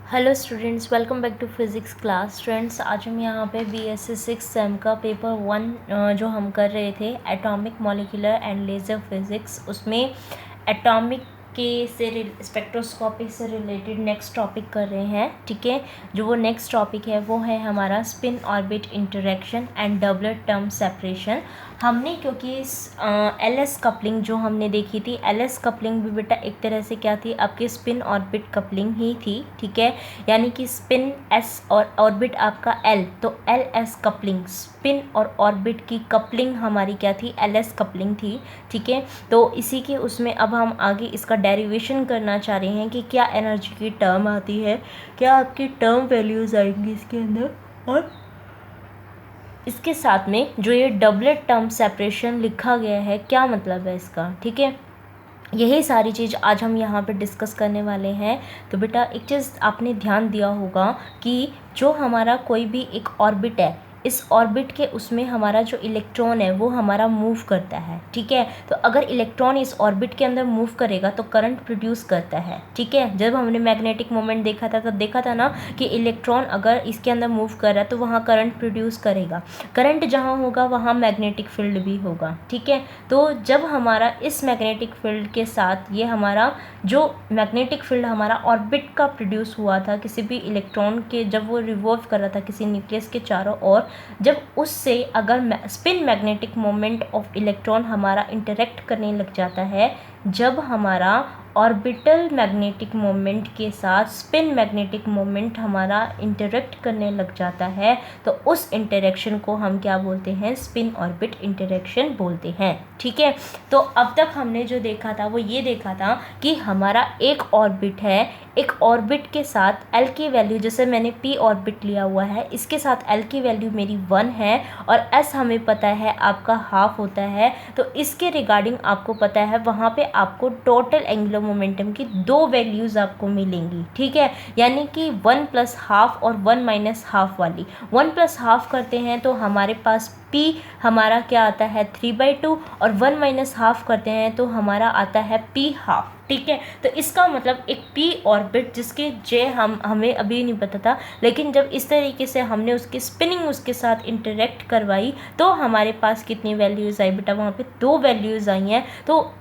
Hello students, welcome back to physics class. Students, आज हम यहाँ पे बीएससी 6 सेम का पेपर 1 जो हम कर रहे थे atomic molecular and laser physics, उसमें एटॉमिक के से स्पेक्ट्रोस्कोपी से रिलेटेड नेक्स्ट टॉपिक कर रहे हैं। ठीक है, जो वो नेक्स्ट टॉपिक है वो है हमारा spin orbit interaction and doublet term separation. हमने क्योंकि एल एस कपलिंग जो हमने देखी थी, एल एस कपलिंग भी बेटा एक तरह से क्या थी, आपकी स्पिन ऑर्बिट कपलिंग ही थी। ठीक है, यानी कि स्पिन एस और ऑर्बिट आपका एल, तो एल एस कपलिंग, स्पिन और ऑर्बिट की कपलिंग हमारी क्या थी, एल एस कपलिंग थी। ठीक है, तो इसी के उसमें अब हम आगे इसका डेरिवेशन करना चाह रहे हैं कि क्या एनर्जी की टर्म आती है, क्या आपकी टर्म वैल्यूज़ आएंगी इसके अंदर, और इसके साथ में जो ये डबलेट टर्म सेपरेशन लिखा गया है क्या मतलब है इसका। ठीक है, यही सारी चीज़ आज हम यहाँ पे डिस्कस करने वाले हैं। तो बेटा एक चीज़ आपने ध्यान दिया होगा कि जो हमारा कोई भी एक ऑर्बिट है, इस ऑर्बिट के उसमें हमारा जो इलेक्ट्रॉन है वो हमारा मूव करता है। ठीक है, तो अगर इलेक्ट्रॉन इस ऑर्बिट के अंदर मूव करेगा तो करंट प्रोड्यूस करता है। ठीक है, जब हमने मैग्नेटिक मोमेंट देखा था तब देखा था ना कि इलेक्ट्रॉन अगर इसके अंदर मूव कर रहा है तो वहाँ करंट प्रोड्यूस करेगा। करंट जहाँ होगा वहाँ मैग्नेटिक फील्ड भी होगा। ठीक है, तो जब हमारा इस मैग्नेटिक फील्ड के साथ ये हमारा जो मैग्नेटिक फील्ड हमारा ऑर्बिट का प्रोड्यूस हुआ था किसी भी इलेक्ट्रॉन के, जब वो रिवॉल्व कर रहा था किसी न्यूक्लियस के चारों ओर, जब उससे अगर spin magnetic moment of electron हमारा इंटरेक्ट करने लग जाता है, जब हमारा ऑर्बिटल मैग्नेटिक मोमेंट के साथ स्पिन मैग्नेटिक मोमेंट हमारा इंटरेक्ट करने लग जाता है, तो उस इंटरेक्शन को हम क्या बोलते हैं, स्पिन ऑर्बिट इंटरेक्शन बोलते हैं। ठीक है, तो अब तक हमने जो देखा था वो ये देखा था कि हमारा एक ऑर्बिट है, एक ऑर्बिट के साथ एल की वैल्यू, जैसे मैंने पी ऑर्बिट लिया हुआ है, इसके साथ एल की वैल्यू मेरी 1 है और एस हमें पता है आपका हाफ होता है। तो इसके रिगार्डिंग आपको पता है वहाँ पे आपको टोटल एंगुलर मोमेंटम की 2 वैल्यूज़ आपको मिलेंगी। ठीक है, यानी कि 1 प्लस हाफ और 1 माइनस हाफ वाली। 1 प्लस हाफ करते हैं तो हमारे पास P हमारा क्या आता है 3/2, और 1 माइनस हाफ करते हैं तो हमारा आता है P हाफ। ठीक है, तो इसका मतलब एक P ऑर्बिट जिसके जे हमें अभी नहीं पता था, लेकिन जब इस तरीके से हमने उसकी स्पिनिंग उसके साथ इंटरेक्ट करवाई तो हमारे पास कितनी वैल्यूज़ आई बेटा, वहाँ पे 2 वैल्यूज़ आई हैं। तो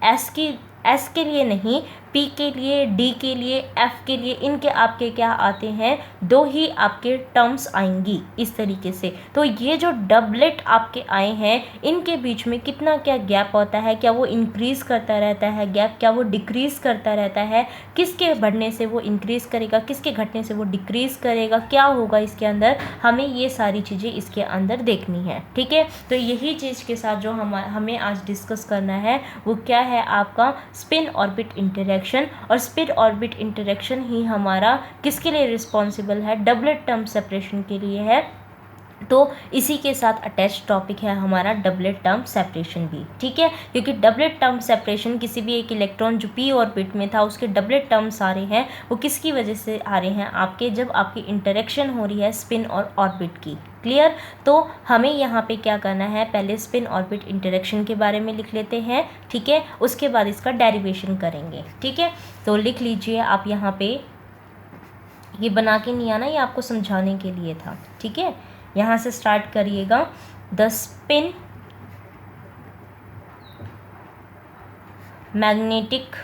एस के लिए नहीं, पी के लिए, डी के लिए, एफ के लिए, इनके आपके क्या आते हैं, 2 ही आपके टर्म्स आएंगी इस तरीके से। तो ये जो डबलेट आपके आए हैं इनके बीच में कितना क्या गैप होता है, क्या वो इंक्रीज़ करता रहता है गैप, क्या वो डिक्रीज़ करता रहता है, किसके बढ़ने से वो इंक्रीज़ करेगा, किसके घटने से वो डिक्रीज़ करेगा, क्या होगा इसके अंदर, हमें ये सारी चीज़ें इसके अंदर देखनी है। ठीक है, तो यही चीज़ के साथ जो हमें आज डिस्कस करना है वो क्या है, आपका स्पिन ऑर्बिट इंटरेक्शन। और स्पिन ऑर्बिट इंटरेक्शन ही हमारा किसके लिए रिस्पॉन्सिबल है, डबलेट टर्म सेपरेशन के लिए है। तो इसी के साथ अटैच टॉपिक है हमारा डबलेट टर्म सेपरेशन भी। ठीक है, क्योंकि डबलेट टर्म सेपरेशन किसी भी एक इलेक्ट्रॉन जो पी ऑर्बिट में था उसके डबलेट टर्म्स आ रहे हैं, वो किसकी वजह से आ रहे हैं, आपके जब आपकी इंटरेक्शन हो रही है स्पिन और ऑर्बिट की। क्लियर, तो हमें यहाँ पे क्या करना है, पहले स्पिन ऑर्बिट इंटरेक्शन के बारे में लिख लेते हैं। ठीक है, उसके बाद इसका डेरिवेशन करेंगे। ठीक है, तो लिख लीजिए आप यहाँ पे, ये बना के नहीं आना, ये आपको समझाने के लिए था। ठीक है, यहाँ से स्टार्ट करिएगा। The spin magnetic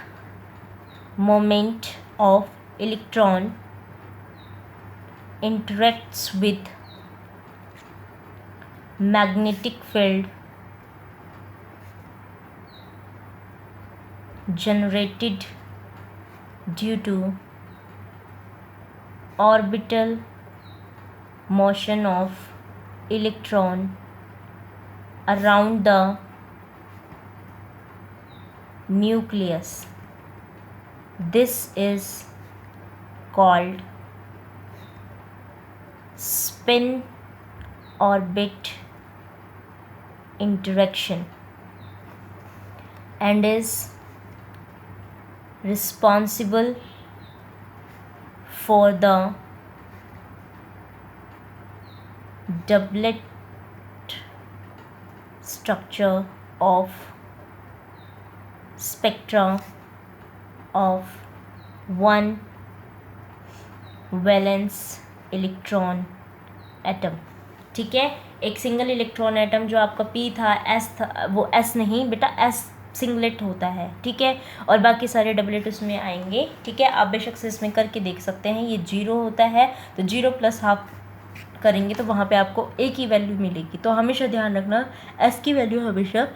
moment of electron interacts with magnetic field generated due to orbital motion of electron around the nucleus. This is called spin orbit interaction and is responsible for the doublet structure of spectra of one valence electron atom. ठीक है, एक single electron atom जो आपका P था, S था, वो S नहीं बेटा, S सिंगलेट होता है। ठीक है, और बाकी सारे डबलेट उसमें आएंगे। ठीक है, आप बेशक से इसमें करके देख सकते हैं। ये 0 होता है तो 0 + हाफ करेंगे तो वहाँ पे आपको एक ही वैल्यू मिलेगी। तो हमेशा ध्यान रखना S की वैल्यू हमेशा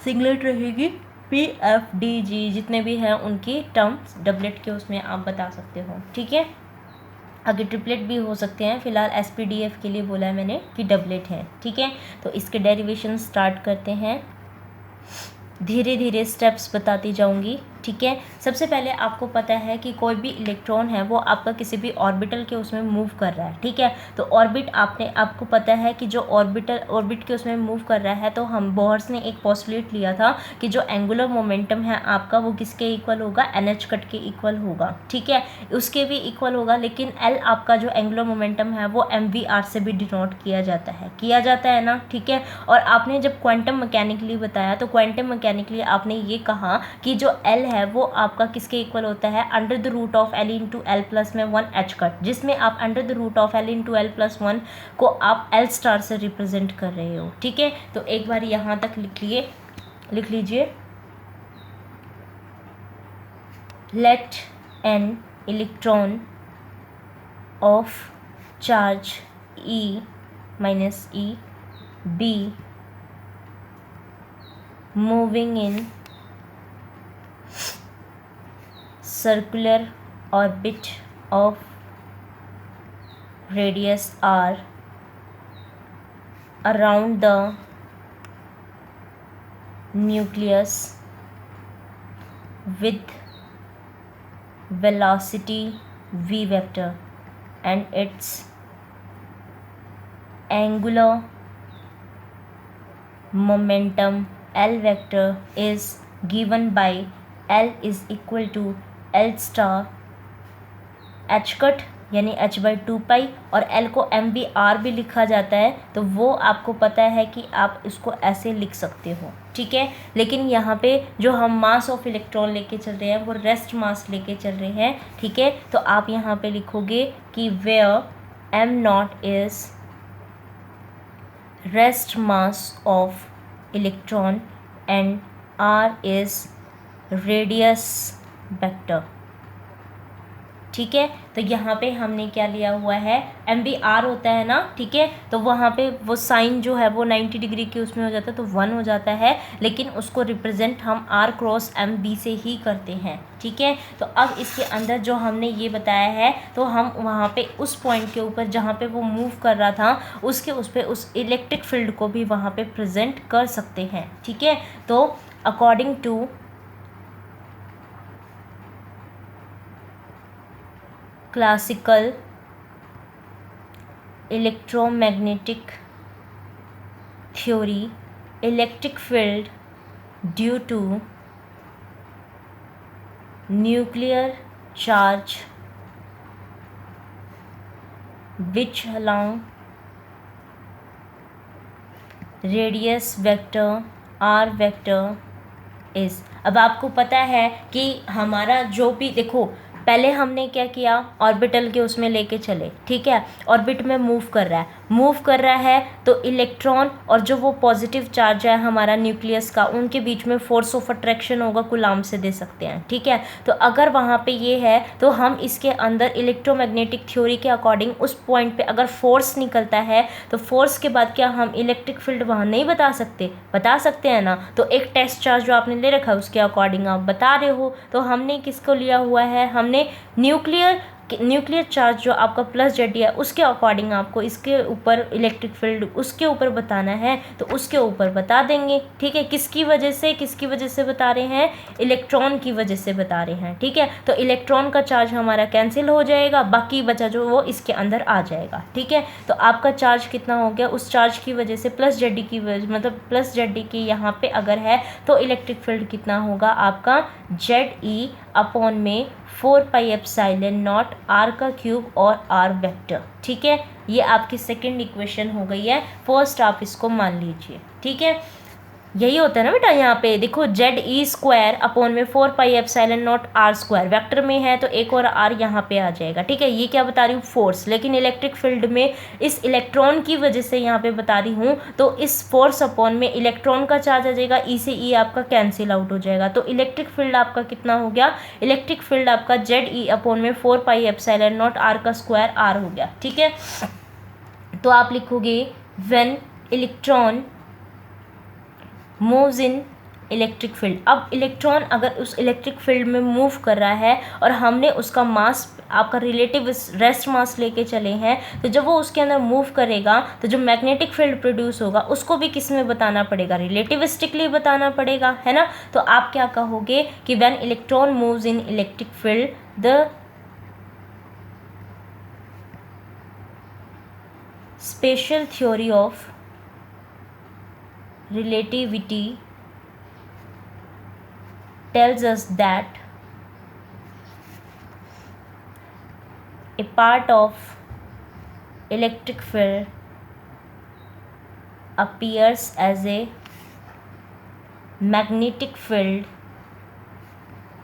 सिंगलेट रहेगी। P, F, D, G जितने भी हैं उनकी टर्म्स डबलेट के उसमें आप बता सकते हो। ठीक है, आगे ट्रिपलेट भी हो सकते हैं। फिलहाल SPDF के लिए बोला है मैंने कि डबलेट है। ठीक है, तो इसके डेरिवेशन स्टार्ट करते हैं। धीरे धीरे स्टेप्स बताती जाऊंगी। ठीक है, सबसे पहले आपको पता है कि कोई भी इलेक्ट्रॉन है वो आपका किसी भी ऑर्बिटल के उसमें मूव कर रहा है। ठीक है, तो ऑर्बिट आपको पता है कि जो ऑर्बिट के उसमें मूव कर रहा है, तो हम बोहर्स ने एक पोस्टुलेट लिया था कि जो एंगुलर मोमेंटम है आपका वो किसके इक्वल होगा, NH कट के इक्वल होगा। ठीक है, उसके भी इक्वल होगा, लेकिन L आपका जो एंगुलर मोमेंटम है वो MVR से भी डिनोट किया जाता है ना। ठीक है, और आपने जब क्वांटम मैकेनिकली बताया तो क्वांटम मैकेनिकली आपने ये कहा कि जो L है वो आपका किसके इक्वल होता है, √L इंटू L प्लस में 1 H कट, जिसमें आप √L इंटू L प्लस 1 को आप L स्टार से रिप्रेजेंट कर रहे हो। ठीक है, तो एक बार यहाँ तक लिख लीजिए। Let an electron of charge E minus E be moving in circular orbit of radius r around the nucleus with velocity v vector and its angular momentum L vector is given by L is equal to L star H cut यानी H/2π, और L को MVR भी लिखा जाता है, तो वो आपको पता है कि आप इसको ऐसे लिख सकते हो। ठीक है, लेकिन यहाँ पे जो हम मास ऑफ इलेक्ट्रॉन लेके चल रहे हैं वो रेस्ट मास लेके चल रहे हैं। ठीक है, तो आप यहाँ पे लिखोगे कि where m0 is rest mass of electron and r is radius vector. ठीक है, तो यहाँ पे हमने क्या लिया हुआ है, MVR होता है ना। ठीक है, तो वहाँ पे वो साइन जो है वो 90 डिग्री के उसमें हो जाता है तो 1 हो जाता है, लेकिन उसको रिप्रेजेंट हम R क्रॉस MB से ही करते हैं। ठीक है, तो अब इसके अंदर जो हमने ये बताया है, तो हम वहाँ पे उस पॉइंट के ऊपर जहाँ पे वो मूव कर रहा था उस इलेक्ट्रिक फील्ड को भी वहाँ पे प्रेजेंट कर सकते हैं। ठीक है, तो according to classical electromagnetic theory, electric field due to nuclear charge which along radius vector r vector is। अब आपको पता है कि हमारा जो भी, देखो पहले हमने क्या किया, ऑर्बिटल के उसमें लेके चले। ठीक है, ऑर्बिट में मूव कर रहा है तो इलेक्ट्रॉन और जो वो पॉजिटिव चार्ज है हमारा न्यूक्लियस का, उनके बीच में फोर्स ऑफ अट्रैक्शन होगा, कूलाम से दे सकते हैं। ठीक है, तो अगर वहाँ पे ये है तो हम इसके अंदर इलेक्ट्रोमैग्नेटिक थ्योरी के अकॉर्डिंग उस पॉइंट पे अगर फोर्स निकलता है तो फोर्स के बाद क्या हम इलेक्ट्रिक फील्ड वहाँ नहीं बता सकते हैं ना। तो एक टेस्ट चार्ज जो आपने ले रखा है उसके अकॉर्डिंग आप बता रहे हो, तो हमने किसको लिया हुआ है, हमने न्यूक्लियर चार्ज जो आपका +Z है उसके अकॉर्डिंग आपको इसके ऊपर इलेक्ट्रिक फील्ड उसके ऊपर बताना है, तो उसके ऊपर बता देंगे। ठीक है, किसकी वजह से बता रहे हैं, इलेक्ट्रॉन की वजह से बता रहे हैं। ठीक है, तो इलेक्ट्रॉन का चार्ज हमारा कैंसिल हो जाएगा, बाकी बचा जो वो इसके अंदर आ जाएगा। ठीक है, तो आपका चार्ज कितना हो गया, उस चार्ज की वजह से +Z की वजह, मतलब +Z की यहाँ पे अगर है तो इलेक्ट्रिक फील्ड कितना होगा आपका ZE अपॉन में 4πε0 r का क्यूब और r वेक्टर। ठीक है, ये आपकी सेकंड इक्वेशन हो गई है। फर्स्ट आप इसको मान लीजिए। ठीक है, यही होता है ना बेटा, यहाँ पे देखो जेड ई स्क्वायर अपॉन में 4 pi epsilon naught R square, vector में है तो एक और आर यहाँ पे आ जाएगा, ठीक है। ये क्या बता रही हूँ, फोर्स, लेकिन इलेक्ट्रिक फील्ड में इस इलेक्ट्रॉन की वजह से यहाँ पे बता रही हूँ, तो इस फोर्स अपॉन में इलेक्ट्रॉन का चार्ज आ जाएगा, ई से ई आपका कैंसिल आउट हो जाएगा, तो इलेक्ट्रिक फील्ड आपका कितना हो गया, इलेक्ट्रिक फील्ड आपका जेड ई अपॉन में 4 पाई एप्सिलॉन नॉट आर का स्क्वायर आर हो गया, ठीक है। तो आप लिखोगे when electron moves in electric field. अब इलेक्ट्रॉन अगर उस इलेक्ट्रिक फील्ड में मूव कर रहा है और हमने उसका मास, आपका रिलेटिव रेस्ट मास लेके चले हैं, तो जब वो उसके अंदर मूव करेगा तो जो मैग्नेटिक फील्ड प्रोड्यूस होगा उसको भी किस में बताना पड़ेगा, रिलेटिविस्टिकली बताना पड़ेगा, है ना। तो आप क्या कहोगे कि when electron moves in electric field the special theory of relativity tells us that a part of electric field appears as a magnetic field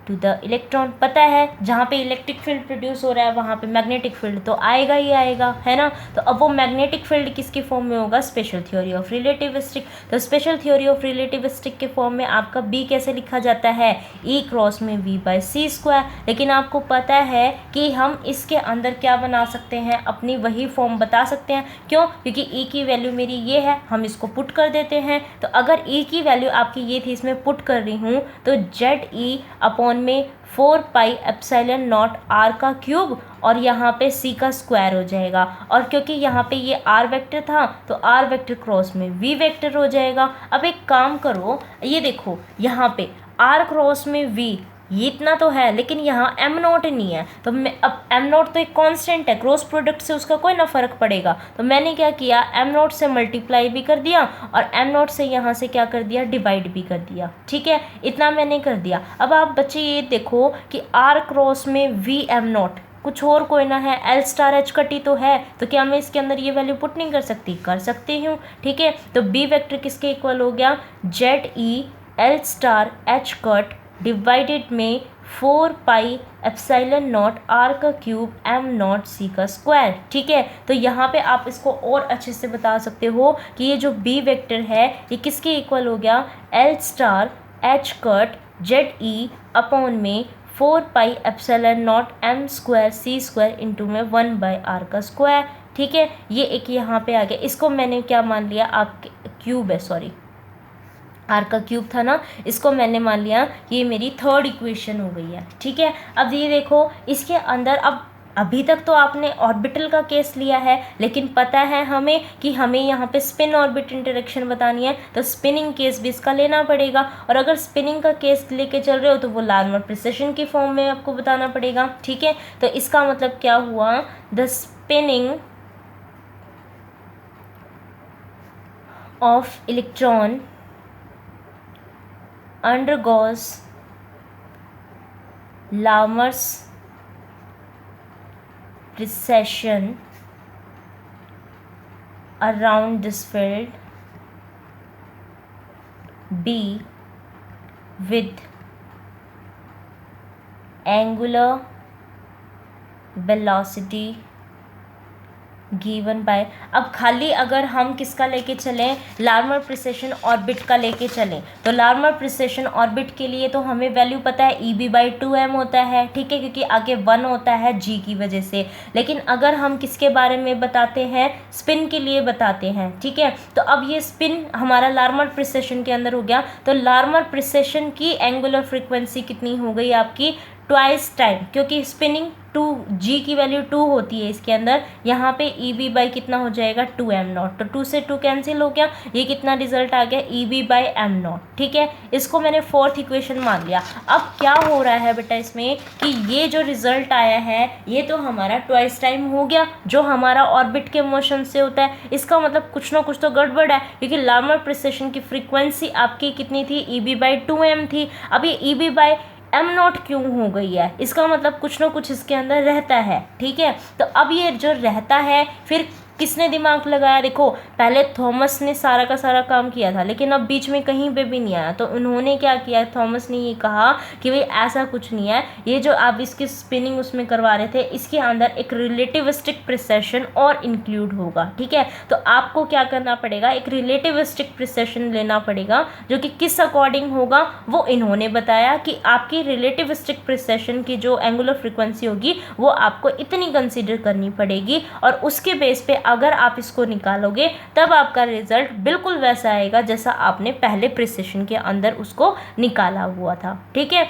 to the electron. पता है जहाँ पे इलेक्ट्रिक फील्ड प्रोड्यूस हो रहा है वहाँ पे मैग्नेटिक फील्ड तो आएगा ही आएगा, है ना। तो अब वो मैग्नेटिक फील्ड किसके फॉर्म में होगा, स्पेशल थ्योरी ऑफ रिलेटिविस्टिक। तो स्पेशल थ्योरी ऑफ रिलेटिविस्टिक के फॉर्म में आपका बी कैसे लिखा जाता है, ई क्रॉस में वी बाई सी स्क्वायर। लेकिन आपको पता है कि हम इसके अंदर क्या बना सकते हैं, अपनी वही फॉर्म बता सकते हैं। क्यों, क्योंकि ई की वैल्यू मेरी ये है, हम इसको पुट कर देते हैं। तो अगर ई की वैल्यू आपकी ये थी, इसमें पुट कर रही हूँ, तो जेड ई अपॉन में 4 पाई एप्सिलॉन नॉट आर का क्यूब और यहाँ पे सी का स्क्वायर हो जाएगा। और क्योंकि यहाँ पे ये आर वेक्टर था तो आर वेक्टर क्रॉस में वी वेक्टर हो जाएगा। अब एक काम करो, ये देखो यहाँ पे आर क्रॉस में वी, ये इतना तो है, लेकिन यहाँ एम नॉट नहीं है। तो मैं अब एम नॉट तो एक कांस्टेंट है, क्रॉस प्रोडक्ट से उसका कोई ना फर्क पड़ेगा। तो मैंने क्या किया, एम नॉट से मल्टीप्लाई भी कर दिया और एम नॉट से यहाँ से क्या कर दिया, डिवाइड भी कर दिया, ठीक है। इतना मैंने कर दिया। अब आप बच्चे ये देखो कि आर क्रॉस में वी एम नॉट कुछ और कोई ना है, एल स्टार एच कटी तो है, तो क्या मैं इसके अंदर ये वैल्यू पुट नहीं कर सकती, कर सकती हूँ, ठीक है। तो बी वेक्टर किसके इक्वल हो गया, Z E L star H cut divided में 4 पाई एप्सिलॉन नॉट आर का क्यूब एम नॉट सी का स्क्वायर, ठीक है। तो यहाँ पे आप इसको और अच्छे से बता सकते हो कि ये जो बी वेक्टर है ये किसके इक्वल हो गया, L star H cut Z E upon में 4 pi epsilon naught M square C square into में 1 बाई आर का स्क्वायर, ठीक है। ये एक यहाँ पे आ गया, इसको मैंने क्या मान लिया, आपके क्यूब है, सॉरी आर का क्यूब था ना, इसको मैंने मान लिया ये मेरी थर्ड इक्वेशन हो गई है, ठीक है। अब ये देखो इसके अंदर, अब अभी तक तो आपने ऑर्बिटल का केस लिया है, लेकिन पता है हमें कि हमें यहाँ पे स्पिन ऑर्बिट इंटरेक्शन बतानी है, तो स्पिनिंग केस भी इसका लेना पड़ेगा। और अगर स्पिनिंग का केस लेके चल रहे हो तो वो लार्मर प्रिसेशन की फॉर्म में आपको बताना पड़ेगा, ठीक है। तो इसका मतलब क्या हुआ, the spinning of electron undergoes Lamar's precession around this field B with angular velocity given by. अब खाली अगर हम किसका लेके चलें, लार्मर प्रिसेशन ऑर्बिट का लेके चलें, तो लार्मर प्रिसेशन ऑर्बिट के लिए तो हमें वैल्यू पता है ई बी बाई 2m होता है, ठीक है, क्योंकि आगे 1 होता है जी की वजह से। लेकिन अगर हम किसके बारे में बताते हैं, स्पिन के लिए बताते हैं, ठीक है। तो अब ये स्पिन हमारा लार्मर प्रिसेशन के अंदर हो गया, तो लार्मर प्रिसेशन की एंगुलर फ्रीक्वेंसी कितनी हो गई आपकी, ट्वाइस टाइम, क्योंकि स्पिनिंग 2 जी की वैल्यू 2 होती है इसके अंदर, यहाँ पे ई बी बाई कितना हो जाएगा 2m नॉट, तो 2 से 2 कैंसिल हो गया, ये कितना रिजल्ट आ गया E B by M naught, ठीक है। इसको मैंने फोर्थ इक्वेशन मान लिया। अब क्या हो रहा है बेटा इसमें कि ये जो रिजल्ट आया है ये तो हमारा ट्वाइस टाइम हो गया जो हमारा ऑर्बिट के मोशन से होता है। इसका मतलब कुछ ना कुछ तो गड़बड़ है, क्योंकि लार्मर प्रिसेशन की फ्रीक्वेंसी आपकी कितनी थी, ई बी बाई 2m थी। अब ये E B by M naught क्यों हो गई है, इसका मतलब कुछ ना कुछ इसके अंदर रहता है, ठीक है। तो अब ये जो रहता है फिर किसने दिमाग लगाया? देखो पहले थॉमस ने सारा का सारा काम किया था, लेकिन अब बीच में कहीं पे भी नहीं आया, तो उन्होंने क्या किया, थॉमस ने ये कहा कि भाई ऐसा कुछ नहीं है, ये जो आप इसकी स्पिनिंग उसमें करवा रहे थे इसके अंदर एक रिलेटिविस्टिक प्रिसेशन और इंक्लूड होगा। ठीक है, तो आपको क्या करना पड़ेगा, एक रिलेटिविस्टिक प्रिसेशन लेना पड़ेगा, जो कि किस अकॉर्डिंग होगा वो इन्होंने बताया कि आपकी रिलेटिविस्टिक प्रिसेशन की जो एंगुलर फ्रीक्वेंसी होगी वो आपको इतनी कंसीडर करनी पड़ेगी, और उसके बेस पे अगर आप इसको निकालोगे तब आपका रिजल्ट बिल्कुल वैसा आएगा जैसा आपने पहले प्रिसेशन के अंदर उसको निकाला हुआ था। ठीक है,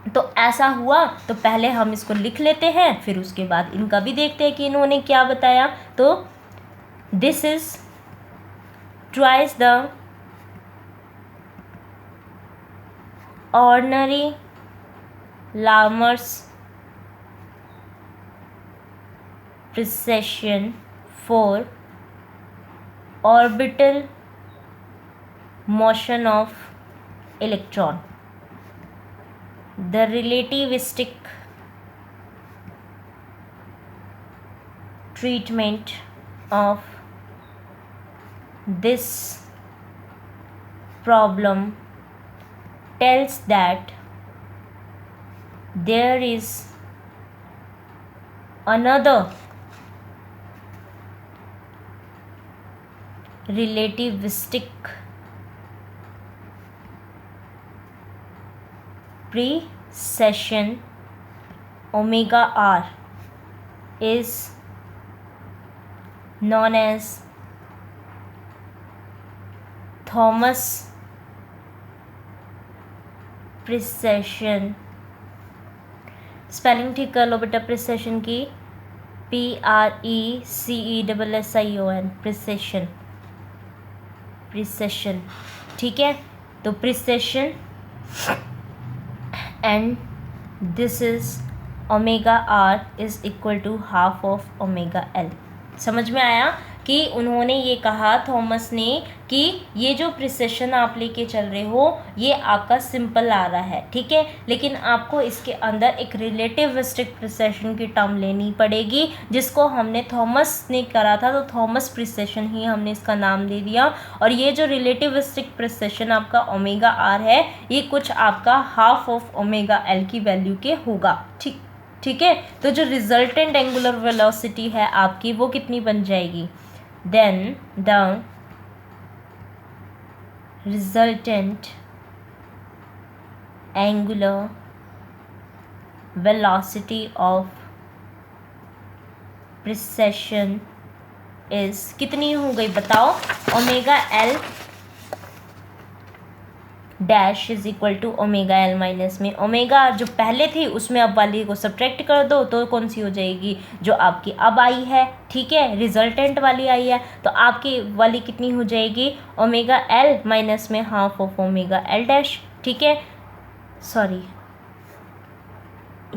तो ऐसा हुआ, तो पहले हम इसको लिख लेते हैं, फिर उसके बाद इनका भी देखते हैं कि इन्होंने क्या बताया। तो this is twice the ordinary Larmor's precession for orbital motion of electron. The relativistic treatment of this problem tells that there is another relativistic precession omega r is known as Thomas precession। Spelling ठीक कर लो बेटा precision की, PRECESSION, precision, precision. ठीक है, तो precession and this is omega R is equal to half of omega L. समझ में आया कि उन्होंने ये कहा थॉमस ने कि ये जो प्रिसेशन आप लेके चल रहे हो ये आपका सिंपल आ रहा है, ठीक है, लेकिन आपको इसके अंदर एक रिलेटिविस्टिक प्रिसेशन की टर्म लेनी पड़ेगी, जिसको हमने थॉमस ने करा था, तो थॉमस प्रिसेशन ही हमने इसका नाम दे दिया। और ये जो रिलेटिविस्टिक प्रिसेशन आपका ओमेगा आर है ये कुछ आपका हाफ ऑफ ओमेगा एल की वैल्यू के होगा। ठीक है, तो जो रिजल्टेंट एंगुलर वेलोसिटी है आपकी वो कितनी बन जाएगी, then the resultant angular velocity of precession is कितनी हो गई बताओ, omega L dash is equal to omega L minus में ओमेगा जो पहले थी उसमें अब वाली को सब्ट्रैक्ट कर दो तो कौन सी हो जाएगी, जो आपकी अब आई है, ठीक है, रिजल्टेंट वाली आई है, तो आपकी वाली कितनी हो जाएगी, ओमेगा एल माइनस में half of omega L dash. ठीक है, सॉरी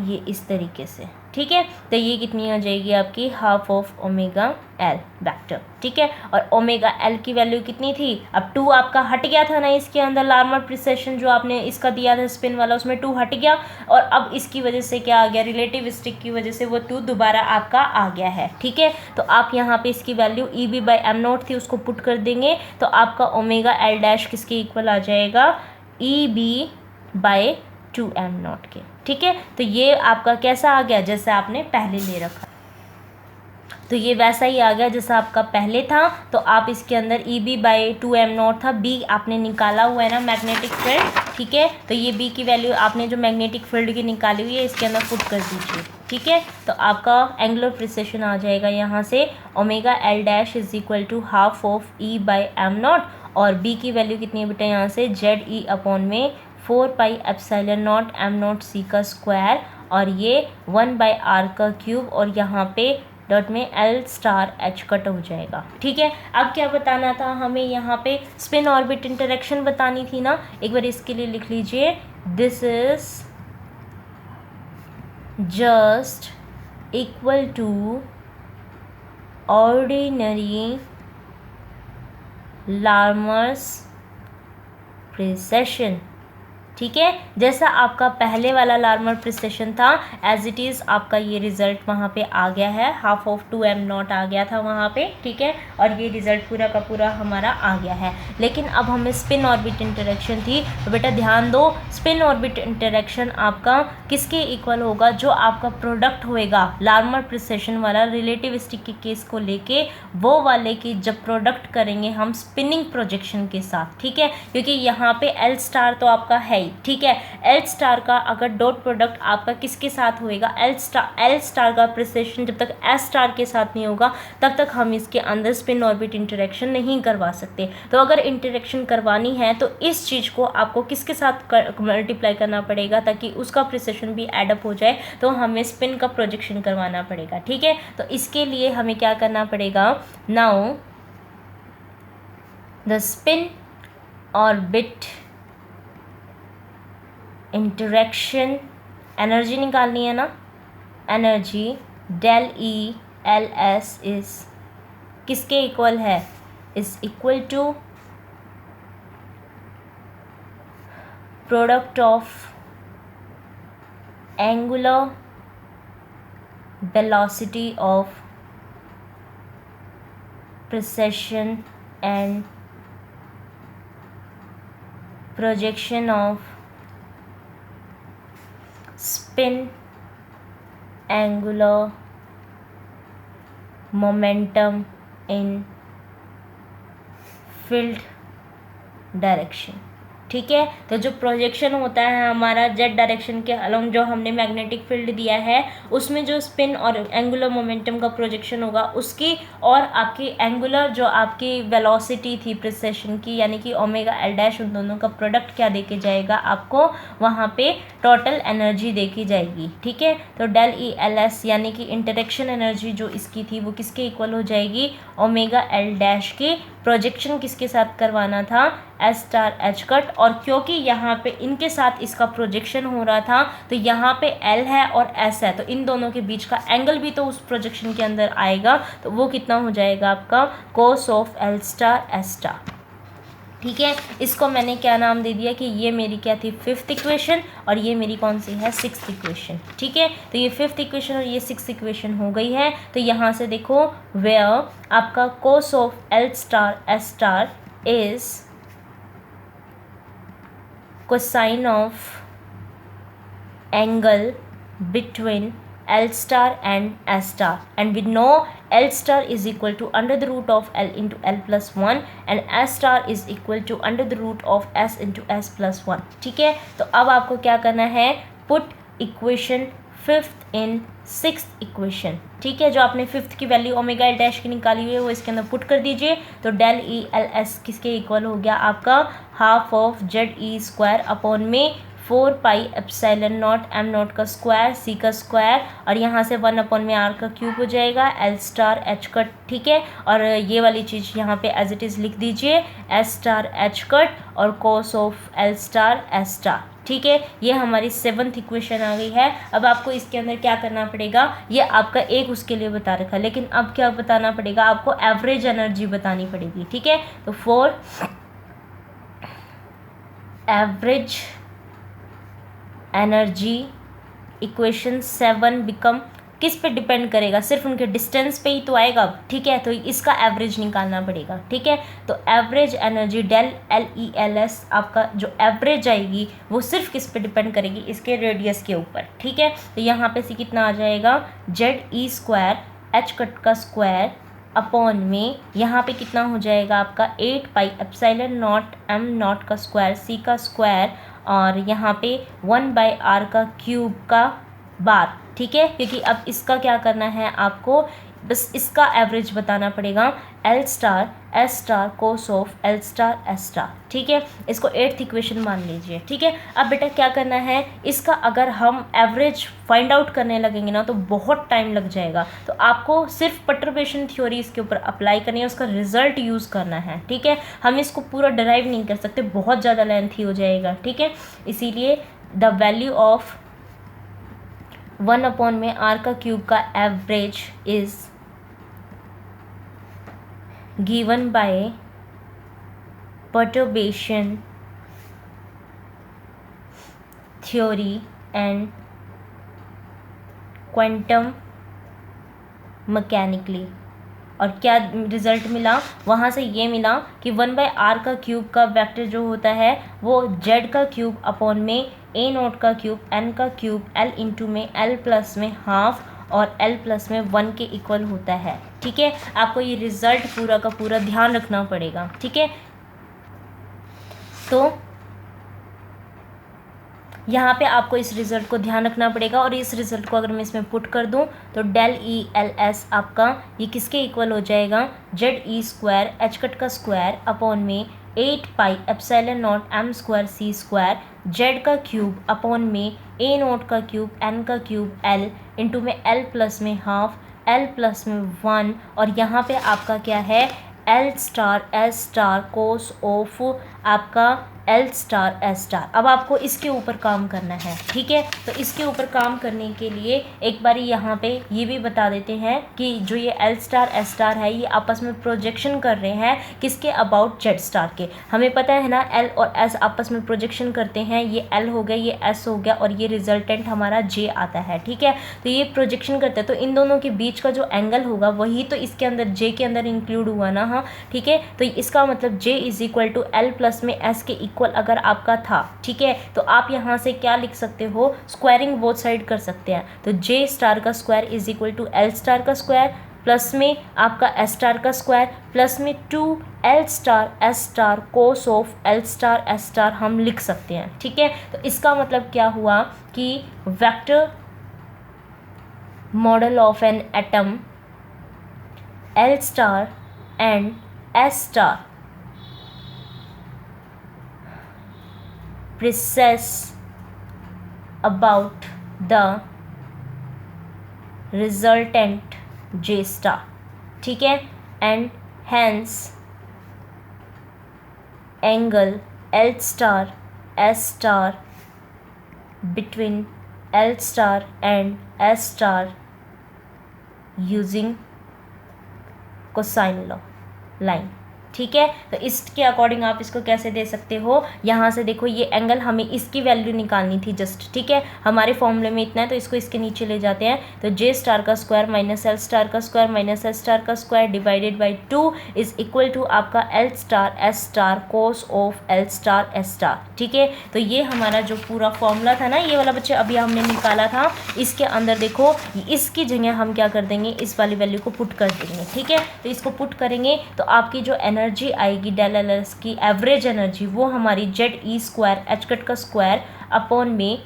ये इस तरीके से, ठीक है, तो ये कितनी हो जाएगी आपकी half of omega L vector. ठीक है, और ओमेगा एल की वैल्यू कितनी थी, अब 2 आपका हट गया था ना इसके अंदर, लार्मर प्रिसेशन जो आपने इसका दिया था स्पिन वाला उसमें 2 हट गया, और अब इसकी वजह से क्या आ गया, रिलेटिविस्टिक की वजह से वो 2 दोबारा आपका आ गया है। ठीक है, तो आप यहाँ पे इसकी value E B by M naught थी उसको पुट कर देंगे, तो आपका ओमेगा एल डैश किसके इक्वल आ जाएगा, E B by 2m not के। ठीक है, तो ये आपका कैसा आ गया, जैसा आपने पहले ले रखा, तो ये वैसा ही आ गया जैसा आपका पहले था। तो आप इसके अंदर E B by 2m naught था, बी आपने निकाला हुआ है ना मैग्नेटिक फील्ड, ठीक है, तो ये बी की वैल्यू आपने जो मैग्नेटिक फील्ड की निकाली हुई है इसके अंदर पुट कर दीजिए। ठीक है, तो आपका एंगुलर प्रिसेशन आ जाएगा यहाँ से omega L dash is equal to half of E by M naught, और बी की वैल्यू कितनी है बेटा यहाँ से जेड ई अपॉन में 4 pi epsilon naught M naught C का स्क्वायर, और ये 1 बाई आर का क्यूब, और यहाँ पे डॉट में एल स्टार एच कट हो जाएगा। ठीक है, अब क्या बताना था हमें, यहाँ पे स्पिन ऑर्बिट इंटरेक्शन बतानी थी ना, एक बार इसके लिए लिख लीजिए, this is just equal to ordinary Larmor's precession. ठीक है। जैसा आपका पहले वाला लार्मर प्रिसेशन था एज इट इज़ आपका ये रिजल्ट वहाँ पे आ गया है, हाफ ऑफ 2m0 आ गया था वहाँ पे, ठीक है। और ये रिजल्ट पूरा का पूरा हमारा आ गया है। लेकिन अब हमें स्पिन ऑर्बिट इंटरेक्शन थी, तो बेटा ध्यान दो, स्पिन ऑर्बिट इंटरेक्शन आपका किसके इक्वल होगा, जो आपका प्रोडक्ट होएगा लार्मर प्रिसेशन वाला रिलेटिविस्टिक के केस को लेके, वो वाले की जब प्रोडक्ट करेंगे हम स्पिनिंग प्रोजेक्शन के साथ, ठीक है। क्योंकि यहाँ पे एल स्टार तो आपका है ही, ठीक है। एल स्टार का अगर डॉट प्रोडक्ट आपका किसके साथ होएगा, एल स्टार का प्रिसेशन जब तक एस स्टार के साथ नहीं होगा तब तक हम इसके अंदर स्पिन ऑर्बिट इंटरेक्शन नहीं करवा सकते। तो अगर इंटरेक्शन करवानी है तो इस चीज़ को आपको किसके साथ मल्टीप्लाई करना पड़ेगा ताकि उसका प्रिसेशन भी एडअप हो जाए, तो हमें स्पिन का प्रोजेक्शन करवाना पड़ेगा, ठीक है। तो इसके लिए हमें क्या करना पड़ेगा, now the spin orbit interaction, energy निकालनी है ना, energy del E L S is किसके इक्वल है, is equal to product of angular velocity of precession and projection of spin angular momentum in field direction, ठीक है। तो जो प्रोजेक्शन होता है हमारा जेड डायरेक्शन के अलोंग, जो हमने मैग्नेटिक फील्ड दिया है उसमें जो स्पिन और एंगुलर मोमेंटम का प्रोजेक्शन होगा उसकी, और आपकी एंगुलर जो आपकी वेलोसिटी थी प्रिसेशन की यानी कि ओमेगा एल डैश, उन दोनों का प्रोडक्ट क्या देके जाएगा आपको, वहाँ पे टोटल एनर्जी देखी जाएगी, ठीक है। तो डेल ई एल एस यानी कि इंटरेक्शन एनर्जी जो इसकी थी वो किसके इक्वल हो जाएगी, ओमेगा एल डैश की। प्रोजेक्शन किसके साथ करवाना था, एस स्टार एच कट, और क्योंकि यहाँ पे इनके साथ इसका प्रोजेक्शन हो रहा था तो यहाँ पे एल है और एस है, तो इन दोनों के बीच का एंगल भी तो उस प्रोजेक्शन के अंदर आएगा, तो वो कितना हो जाएगा आपका cos of L star S star, ठीक है। इसको मैंने क्या नाम दे दिया कि ये मेरी क्या थी, फिफ्थ इक्वेशन, और ये मेरी कौन सी है, सिक्स्थ इक्वेशन, ठीक है। तो ये फिफ्थ इक्वेशन और ये सिक्स्थ इक्वेशन हो गई है। तो यहाँ से देखो वेयर आपका cos of L star S star is cosine of angle between L star and S star, and we know L star is equal to under the root of L into L plus 1 and S star is equal to under the root of S into S plus 1, ठीक है। तो अब आपको क्या करना है, put equation fifth इन sixth equation, ठीक है। जो आपने फिफ्थ की वैल्यू ओमेगा एल डैश की निकाली हुई है वो इसके अंदर पुट कर दीजिए। तो डेल ई एल एस किसके इक्वल हो गया आपका, half of Z E square upon में 4 pi epsilon naught M not का स्क्वायर सी का स्क्वायर, और यहाँ से 1 अपॉन में आर का क्यूब हो जाएगा, एल स्टार एच कट, ठीक है। और ये वाली चीज़ यहाँ पे एज इट इज़ लिख दीजिए, एस स्टार एच कट और cos of L star S star, ठीक है। ये हमारी सेवन्थ इक्वेशन आ गई है। अब आपको इसके अंदर क्या करना पड़ेगा, ये आपका एक उसके लिए बता रखा है, लेकिन अब क्या बताना पड़ेगा आपको, एवरेज एनर्जी बतानी पड़ेगी, ठीक है। तो for average energy equation 7 become किस पे डिपेंड करेगा, सिर्फ उनके डिस्टेंस पे ही तो आएगा, ठीक है। तो इसका एवरेज निकालना पड़ेगा, ठीक है। तो average energy del L E L S आपका जो एवरेज आएगी वो सिर्फ किस पे डिपेंड करेगी, इसके रेडियस के ऊपर, ठीक है। तो यहाँ पे से कितना आ जाएगा, Z E square H cut का स्क्वायर अपॉन में यहाँ पे कितना हो जाएगा आपका 8 पाई एप्सिलॉन नॉट एम नॉट का स्क्वायर सी का स्क्वायर, और यहाँ पे 1 बाई आर का क्यूब का बार, ठीक है। क्योंकि अब इसका क्या करना है आपको, बस इसका एवरेज बताना पड़ेगा, L star S star cos of L star S star, ठीक है। इसको 8th इक्वेशन मान लीजिए, ठीक है। अब बेटा क्या करना है, इसका अगर हम एवरेज फाइंड आउट करने लगेंगे ना तो बहुत टाइम लग जाएगा, तो आपको सिर्फ पर्टर्बेशन थ्योरी इसके ऊपर अप्लाई करनी है, उसका रिजल्ट यूज़ करना है, ठीक है। हम इसको पूरा डराइव नहीं कर सकते, बहुत ज़्यादा लेंथी हो जाएगा, ठीक है। इसीलिए द वैल्यू ऑफ 1 अपॉन में आर का क्यूब का average is given by perturbation theory and quantum mechanically. और क्या रिजल्ट मिला वहाँ से? ये मिला कि 1/r का क्यूब का वेक्टर जो होता है वो z का क्यूब अपॉन में a नोट का क्यूब n का क्यूब l इंटू में l प्लस में हाफ और l प्लस में 1 के इक्वल होता है। ठीक है, आपको ये रिजल्ट पूरा का पूरा ध्यान रखना पड़ेगा। ठीक है, तो यहाँ पे आपको इस रिज़ल्ट को ध्यान रखना पड़ेगा। और इस रिज़ल्ट को अगर मैं इसमें पुट कर दूँ तो del E L S आपका ये किसके इक्वल हो जाएगा? ZE स्क्वायर एच कट का स्क्वायर अपॉन में 8 पाई epsilon not m square c square z का क्यूब अपॉन में a नोट का क्यूब n का क्यूब l इंटू में l प्लस में हाफ l प्लस में 1। और यहाँ पे आपका क्या है? L star S star cos of आपका L स्टार S स्टार। अब आपको इसके ऊपर काम करना है। ठीक है, तो इसके ऊपर काम करने के लिए एक बारी यहाँ पे ये भी बता देते हैं कि जो ये L स्टार S स्टार है ये आपस में प्रोजेक्शन कर रहे हैं किसके? अबाउट Z स्टार के। हमें पता है ना L और S आपस में प्रोजेक्शन करते हैं, ये L हो गया, ये S हो गया और ये रिजल्टेंट हमारा J आता है। ठीक है, तो ये प्रोजेक्शन करते हैं, तो इन दोनों के बीच का जो एंगल होगा वही तो इसके अंदर J के अंदर इंक्लूड हुआ ना। हाँ ठीक है, तो इसका मतलब J is equal to L plus में S के इक्वल अगर आपका था। ठीक है, तो आप यहाँ से क्या लिख सकते हो? स्क्वायरिंग बोथ साइड कर सकते हैं। तो J स्टार का square is equal to L star का स्क्वायर प्लस में आपका S स्टार का स्क्वायर प्लस में 2L star S star cos of L star S star हम लिख सकते हैं। ठीक है, तो इसका मतलब क्या हुआ कि vector model of an atom L star and S star precise about the resultant J star। ठीक है, and hence angle L star S star between L star and S star using cosine law line। ठीक है, तो इसके according आप इसको कैसे दे सकते हो? यहाँ से देखो ये एंगल हमें इसकी वैल्यू निकालनी थी जस्ट। ठीक है, हमारे फॉर्मूले में इतना है तो इसको इसके नीचे ले जाते हैं। तो J स्टार का स्क्वायर माइनस L स्टार का स्क्वायर माइनस S स्टार का square divided by 2 is equal to आपका L star S star cos of L star S star. ठीक है, तो ये हमारा जो पूरा फॉर्मूला था ना, ये वाला बच्चे अभी हमने निकाला था, इसके अंदर देखो इसकी जगह हम क्या कर देंगे? इस वाली वैल्यू को पुट कर देंगे। ठीक है, तो इसको पुट करेंगे तो आपकी जो एनर्जी आएगी डेल एल एस की एवरेज एनर्जी वो हमारी ZE स्क्वायर एच कट का स्क्वायर अपॉन में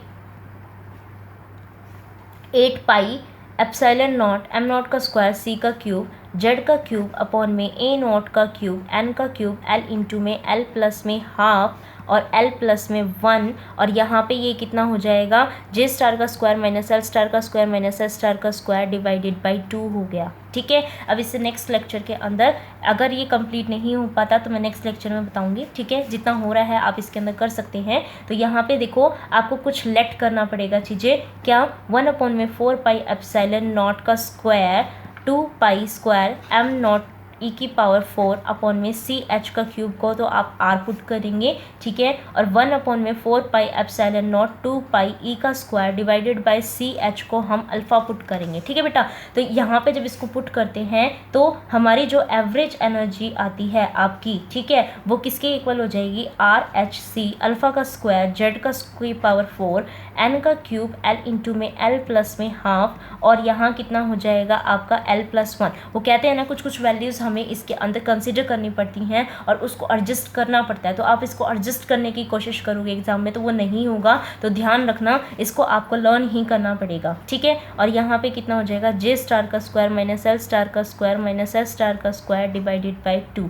8 पाई एप्सिलॉन नॉट m नॉट का स्क्वायर c का क्यूब z का क्यूब अपॉन में a नॉट का क्यूब n का क्यूब l इंटू में l प्लस में हाफ और l प्लस में 1। और यहाँ पे ये कितना हो जाएगा? J स्टार का स्क्वायर माइनस L स्टार का स्क्वायर माइनस S स्टार का स्क्वायर डिवाइडेड बाई 2 हो गया। ठीक है, अब इससे नेक्स्ट लेक्चर के अंदर अगर ये कंप्लीट नहीं हो पाता तो मैं नेक्स्ट लेक्चर में बताऊंगी। ठीक है, जितना हो रहा है आप इसके अंदर कर सकते हैं। तो यहाँ पे देखो आपको कुछ लेट करना पड़ेगा चीज़ें। क्या? 1/4 पाई एप्सिलॉन नॉट का square 2 pi square m not e की पावर 4 अपॉन में सी एच का क्यूब को तो आप आर पुट करेंगे। ठीक है, और 1/4 पाई एप्सिलॉन नॉट 2 पाई ई का square divided by C H को हम अल्फ़ा पुट करेंगे। ठीक है बेटा, तो यहाँ पे जब इसको पुट करते हैं तो हमारी जो एवरेज एनर्जी आती है आपकी, ठीक है, वो किसके इक्वल हो जाएगी? आर एच सी अल्फ़ा का स्क्वायर जेड का स्क्वायर पावर 4 एन का क्यूब एल इंटू में एल प्लस में हाफ और यहाँ कितना हो जाएगा आपका एल प्लस 1। वो कहते हैं ना कुछ कुछ वैल्यूज़ हमें इसके अंदर कंसिडर करनी पड़ती हैं और उसको एडजस्ट करना पड़ता है। तो आप इसको एडजस्ट करने की कोशिश करोगे एग्जाम में तो वो नहीं होगा, तो ध्यान रखना इसको आपको लर्न ही करना पड़ेगा। ठीक है, और यहाँ पे कितना हो जाएगा? जे स्टार का स्क्वायर माइनस एल स्टार का स्क्वायर माइनस एस स्टार का स्क्वायर डिवाइडेड बाई 2।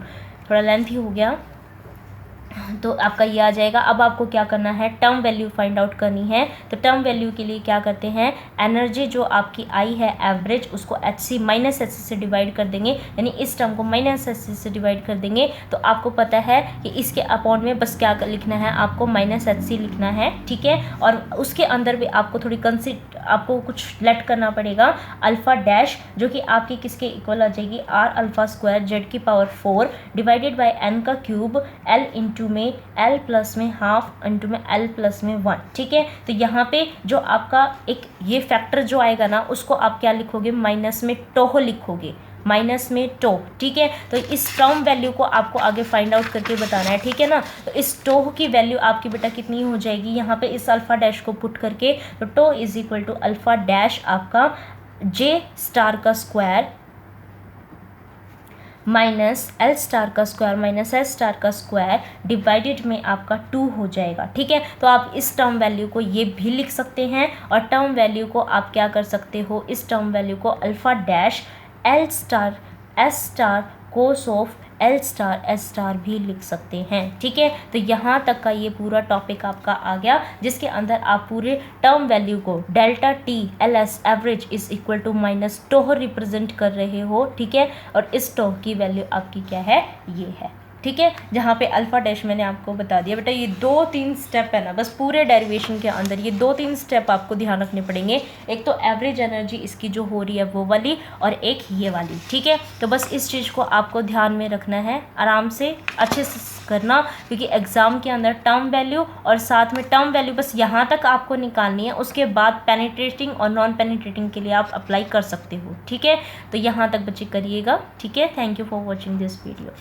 थोड़ा लेंथी हो गया तो आपका ये आ जाएगा। अब आपको क्या करना है? टर्म वैल्यू फाइंड आउट करनी है। तो टर्म वैल्यू के लिए क्या करते हैं? एनर्जी जो आपकी आई है एवरेज उसको H C minus H C से डिवाइड कर देंगे, यानी इस टर्म को माइनस एच सी से डिवाइड कर देंगे। तो आपको पता है कि इसके अपॉन में बस क्या लिखना है? आपको माइनस एच सी लिखना है। ठीक है, और उसके अंदर भी आपको थोड़ी आपको कुछ लेट करना पड़ेगा अल्फ़ा डैश, जो कि आपकी किसके इक्वल आ जाएगी, आर अल्फ़ा स्क्वायर जेड की पावर 4 डिवाइडेड बाय एन का क्यूब एल इंटू में एल प्लस में हाफ इंटू में एल प्लस में 1। ठीक है, तो यहाँ पे जो आपका एक ये फैक्टर जो आएगा ना, उसको आप क्या लिखोगे, माइनस में टोह लिखोगे, माइनस में टो। ठीक है, तो इस टर्म वैल्यू को आपको आगे फाइंड आउट करके बताना है। ठीक है ना, तो इस टो की वैल्यू आपकी बेटा कितनी हो जाएगी, यहाँ पे इस अल्फ़ा डैश को पुट करके, तो tau is equal to alpha dash आपका जे स्टार का स्क्वायर माइनस एल स्टार का स्क्वायर माइनस एल स्टार का स्क्वायर डिवाइडेड में आपका 2 हो जाएगा। ठीक है, तो आप इस टर्म वैल्यू को ये भी लिख सकते हैं, और टर्म वैल्यू को आप क्या कर सकते हो, इस टर्म वैल्यू को alpha dash L star S star cos of L star S star भी लिख सकते हैं। ठीक है, तो यहाँ तक का ये पूरा टॉपिक आपका आ गया, जिसके अंदर आप पूरे टर्म वैल्यू को delta T L S average is equal to minus tau represent कर रहे हो। ठीक है, और इस टोह की वैल्यू आपकी क्या है, ये है। ठीक है, जहाँ पे अल्फ़ा डैश मैंने आपको बता दिया बेटा, ये 2-3 स्टेप है ना बस पूरे डेरिवेशन के अंदर, ये 2-3 स्टेप आपको ध्यान रखने पड़ेंगे। एक तो एवरेज एनर्जी इसकी जो हो रही है वो वाली, और एक ये वाली। ठीक है, तो बस इस चीज़ को आपको ध्यान में रखना है, आराम से अच्छे से करना, क्योंकि एग्ज़ाम के अंदर टर्म वैल्यू और साथ में टर्म वैल्यू बस यहाँ तक आपको निकालनी है, उसके बाद पेनिट्रेटिंग और नॉन पेनिट्रेटिंग के लिए आप अप्लाई कर सकते हो। ठीक है, तो यहाँ तक बच्चे करिएगा। ठीक है, thank you for watching this video.